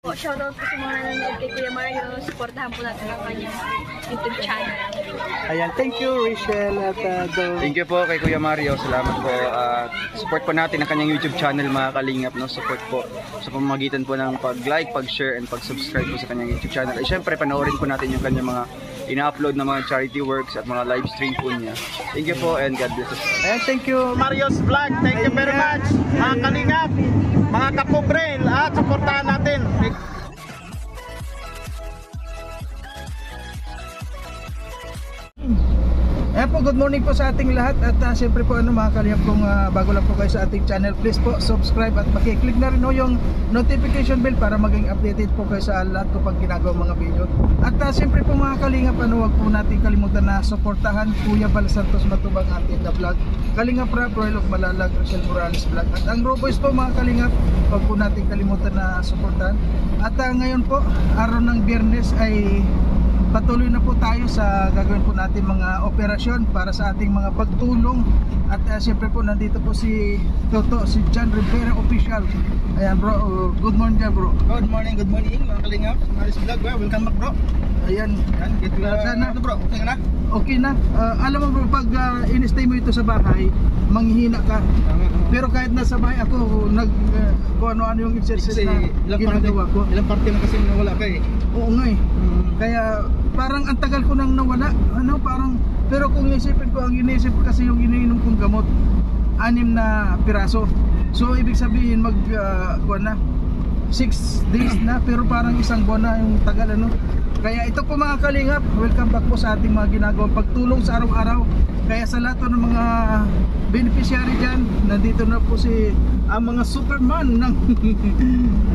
Shoutout po sa mga nanonood kay Kuya Mario. Supportahan po natin ang kanyang YouTube channel. Ayan, thank you Rachel at Thank you po kay Kuya Mario. Salamat po. Support po natin ang kanyang YouTube channel mga kalingap. No? Support po sa pamamagitan po ng pag-like, pag-share, and pag-subscribe po sa kanyang YouTube channel. At syempre, panoorin po natin yung kanyang mga ina-upload na mga charity works at mga live stream po niya. Thank you po and God bless us. Ayan, thank you Mario's Vlog. Thank you very much. Mga kalingap, mga kapobre, at supportahan natin. Ayan po, good morning po sa ating lahat at siyempre po mga kalihap kung bago lang po kayo sa ating channel, please po subscribe at makiklik na rin yung notification bell para maging updated po kayo sa lahat ko pag ginagawa mga video. At siyempre po mga kalingap, wag po natin kalimutan na suportahan Kuya Bal Santos Matubang ating na vlog, Kalingap Rap, Royal of Malalag, Rachel Morales vlog, at ang Roboys po mga kalingap, wag po natin kalimutan na suportahan. At ngayon po, araw ng Biyernes ay patuloy na po tayo sa gagawin po natin mga operasyon para sa ating mga pagtulong. At siyempre po nandito po si Toto, si John Rivera Official. Ayan bro, good morning dyan bro. Good morning mga kalingap. Mario's Vlog, welcome back bro. Ayan, Get sana bro, okay na? Okay na. Alam mo bro, pag in-stay mo ito sa bahay, manghihina ka. Pero kahit nasa bahay ako, kung ano-ano yung exercise na ginagawa ko. Ilang parte mo kasi nawala ka eh. Oo nga eh. Kaya parang ang tagal ko nang nawala. Pero kung isipin ko, ang iniisip ko kasi yung iniinom kong gamot, 6 na piraso. So ibig sabihin 6 days na, pero parang isang buwan na yung tagal Kaya ito po mga kalingap, welcome back po sa ating mga ginagawang pagtulong sa araw-araw. Kaya sa lahat ng mga beneficiary dyan, nandito na po ang mga superman ng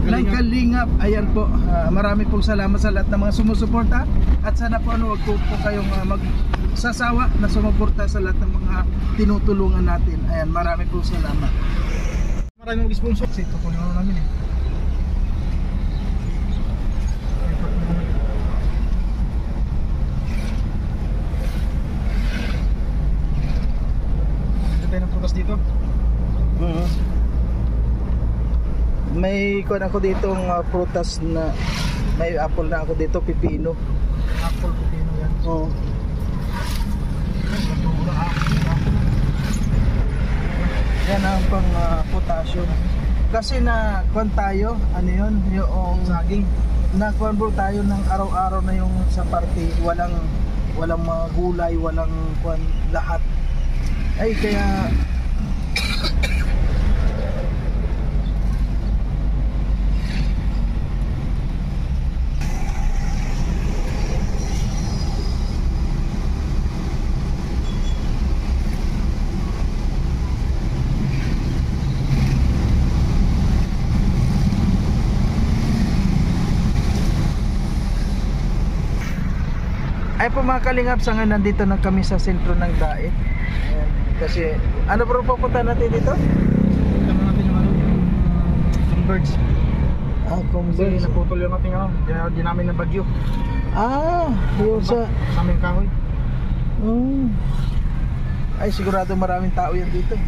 kalingap. Ayan po, marami pong salamat sa lahat ng mga sumusuporta. At sana po wag po kayong magsasawa na sumuporta sa lahat ng mga tinutulungan natin. Ayan, marami pong salamat. Maraming mag-sponsor. Ito po namin eh. Dito. May kuwan ako ditong prutas na may apple na ako dito, pipino. Apple, pipino yan. Oo. Yan ang pang potassium. Kasi na kuwan tayo, yung saging. Na kuwan bro tayo ng araw-araw na yung sa party, walang mga gulay, walang kuwan lahat. Ay kaya ay po mga kalingap, sa ngayon nandito na kami sa sentro ng Daet. Ayan. Kasi ano bro, pupunta natin dito? Tama natin yung birds. Kung Kasi naputol yung ating di namin na bagyo. Yun sa aming kahoy. Ay sigurado maraming tao yan dito.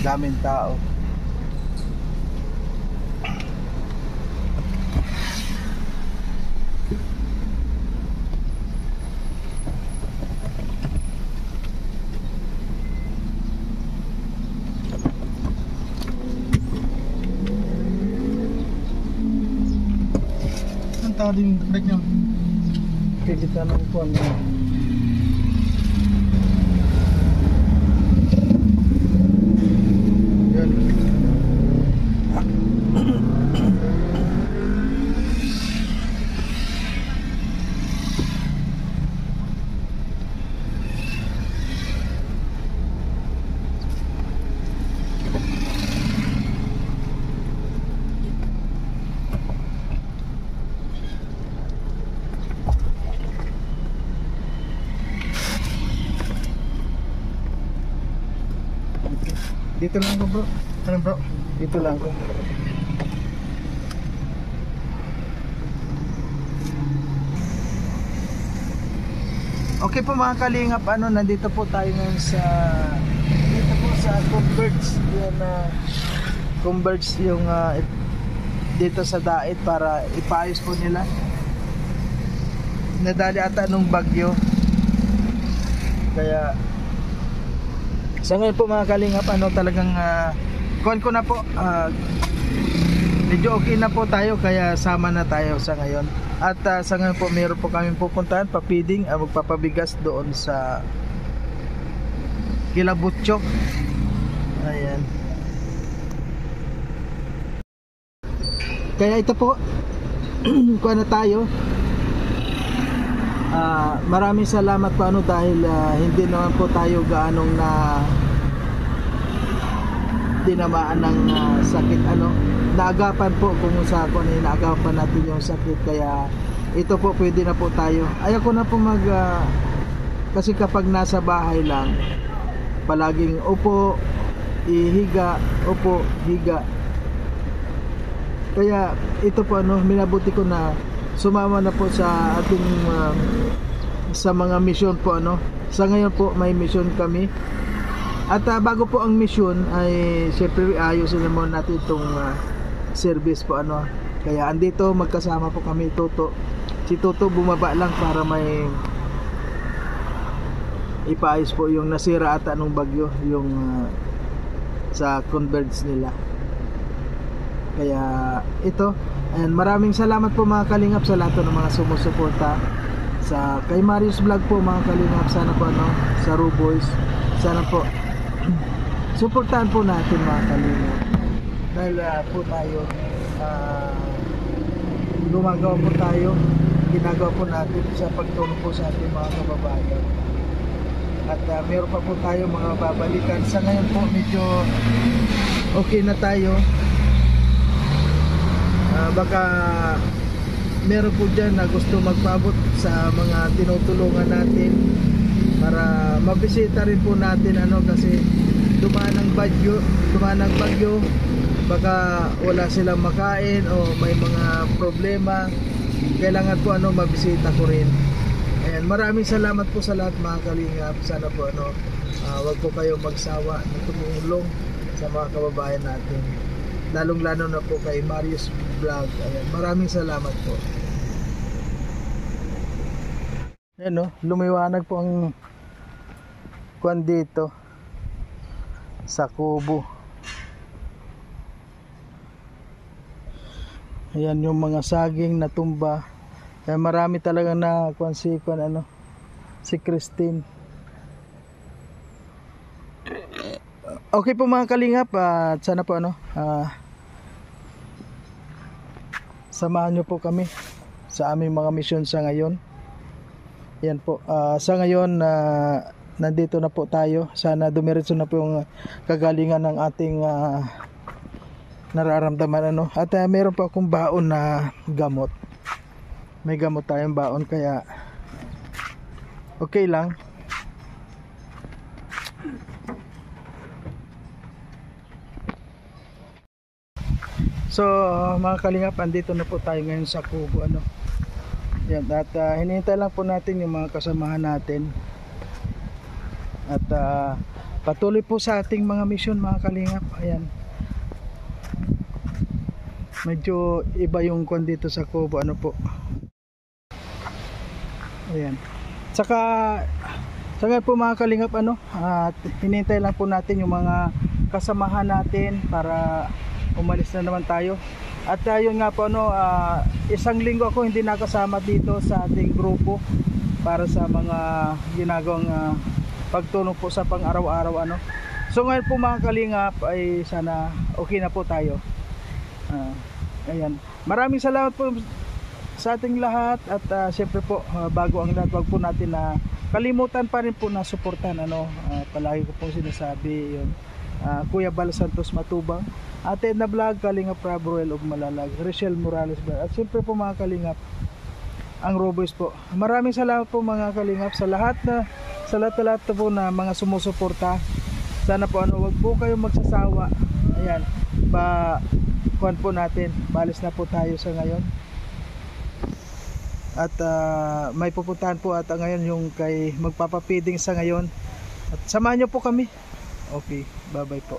Daming tao. kita din break nyo. Kita ng kuwan na. Yan. Dito lang ko bro. Ano bro? Dito lang ko. Okay po mga kalingap, nandito po tayo ngayon dito po sa Converge. Yan Converge yung dito sa Dait para ipaayos po nila. Nadali ata nung bagyo. Kaya sa ngayon po mga kalingap, talagang kuhan ko na po, medyo okay na po tayo, kaya sama na tayo sa ngayon. At sa ngayon po meron po kami pupuntahan, papiding, magpapabigas doon sa Kilabutchok. Ayan. Kaya ito po, kuhan na tayo. Maraming salamat po dahil hindi naman po tayo gaanong tinamaan ng sakit naagapan po kung sa ako naagapan natin yung sakit, kaya ito po pwede na po tayo. Ayaw ko na po kasi kapag nasa bahay lang palaging upo, higa, upo, higa, kaya ito po minabuti ko na sumama na po sa ating sa mga mission po sa ngayon po may mission kami. At bago po ang mission ay siyempre ayusin naman natin itong service po kaya andito magkasama po kami. Si Toto bumaba lang para may ipaayos po yung nasira ata nung bagyo, yung sa Converge nila. Kaya ito, and maraming salamat po mga kalingap sa lahat ng mga sumusuporta sa kay Marius Vlog po mga kalingap. Sana po sa Ruboys, sana po suportahan po natin mga kalingap, dahil po tayo gumagawa po tayo, ginagawa po natin sa pagtulong po sa ating mga kababayan. At meron pa po tayo mga babalikan. Sa ngayon po medyo okay na tayo. Baka meron po dyan na gusto magpaabot sa mga tinutulungan natin para mabisita rin po natin kasi dumaan ang bagyo, baka wala silang makain o may mga problema, kailangan po mabisita ko rin. Ayan, maraming salamat po sa lahat mga kalingap. Sana po wag po kayo magsawa na tumulong sa mga kababayan natin, lalong lalo na po kay Marius Vlog. Ayan, maraming salamat po. Ayan lumiwanag po ang kuwan dito sa kubo. Ayan yung mga saging na tumba. Kaya marami talaga na kuwan si Christine. Okay po mga kalingap, at sana po samahan nyo po kami sa aming mga mission sa ngayon. Yan po, sa ngayon nandito na po tayo. Sana dumiretso na po yung kagalingan ng ating nararamdaman at meron pa akong baon na gamot. May gamot tayong baon, kaya okay lang. So mga kalingap, andito na po tayo ngayon sa kubo yan, at hinihintay lang po natin yung mga kasamahan natin. At patuloy po sa ating mga mission mga kalingap. Ayan, medyo iba yung kwan dito sa kubo po. Ayan, saka sa ngayon po mga kalingap at hinihintay lang po natin yung mga kasamahan natin para umalis na naman tayo. At yun nga po ano, isang linggo ako hindi nakasama dito sa ating grupo para sa mga ginagawang pagtulong po sa pang-araw-araw ano. So ngayon po mga kalingap ay sana okay na po tayo. Ayan. Maraming salamat po sa ating lahat at siyempre po bago ang lahat, wag po natin na kalimutan pa rin po na suportahan ano, palagi ko pong sinasabi yun. Kuya Bal Santos Matubang, Ate Edna Vlog, Kalingap Rabruel of Malalag, Richelle Morales Vlog, at siyempre po mga kalingap ang Roboys po. Maraming salamat po mga kalingap sa lahat na po na mga sumusuporta. Sana po ano, wag po kayong magsasawa. Ayan, kuhan po natin, balis na po tayo sa ngayon. At may pupuntahan po ata ngayon yung kay magpapapiding sa ngayon. At samahan nyo po kami. Okay, bye bye po.